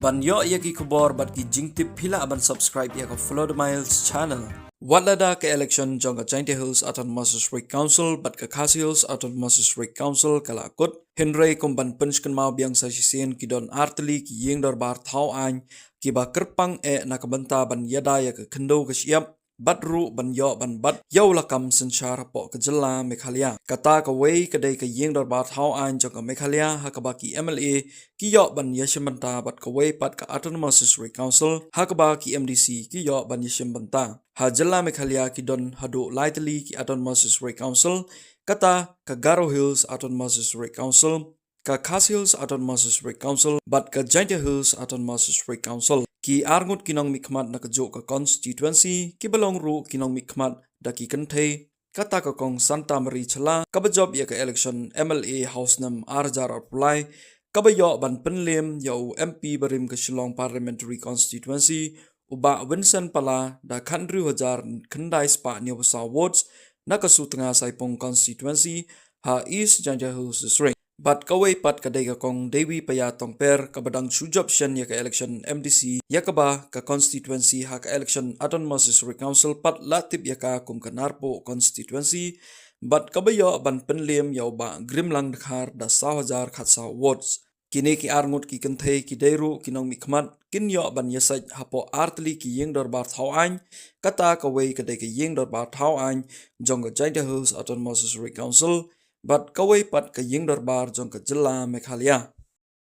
Ban yo ya ki Khubor bat ki jingtip phila ban subscribe ya ka FLOWDA Miles channel. Wat Lada ke election jong ka Kynthei Hills Autonomous District Council bat ka Khasi Hills Autonomous District Council kala kut Henry kumban punchkan mau biang sa sisien ki don artli ki yeng Dorbar thaw an Kiba kerpang nakabanta ban yada ya ka kendo ka siap Badru ban yo ban bat yaw lakam sensyar po ke jela Meghalaya kata kwei kedai ke yeng Dorbar thaw an jong ka Meghalaya hakabaki MLA ki yo ban yashimanta bat kwei pat ka Autonomous District Council hakaba ki MDC ki yo ban yashimanta ha jela Meghalaya ki don hadu lightly ki Autonomous District Council kata ka Garo Hills Autonomous District Council ka Khasi Hills Autonomous District Council bat ka Kynthei Hills Autonomous District Council ki arngut kinong mi khmat na kajo ka Constituency ki balong ru kinong mi khmat da ki Kynthei kata ka kong Santa Maria chala kabajob ya ka election MLA House nam arjar apply kabayo ban penlem yo MP barim ka Shillong Parliamentary Constituency uba Vincent Pala da Khandri Hajar Khyndai spa new South Wards na ka sutnga saipong Constituency ha East Kynthei Hills District Bat kawai pat kadai ka kong Dewi Paya Tongper kabadang sujab shen ya ka election MDC ya kaba ka Constituency ha ka election Autonomous District Council pat latip ya ka kum ka Narpo Constituency bat kabayo ban penlem ya ba grimlang dakhar da 1000 khatsa wards kini ki arngut ki Kynthei ki deiru kinong mi khmat kin yo ban yasaj hapo artli ki yeng Dorbar thaw an kata kawai kadai ka yeng Dorbar thaw an jong ka Kynthei Hills Autonomous District Council bat kawai pat ka yeng Dorbar jong ka jela Meghalaya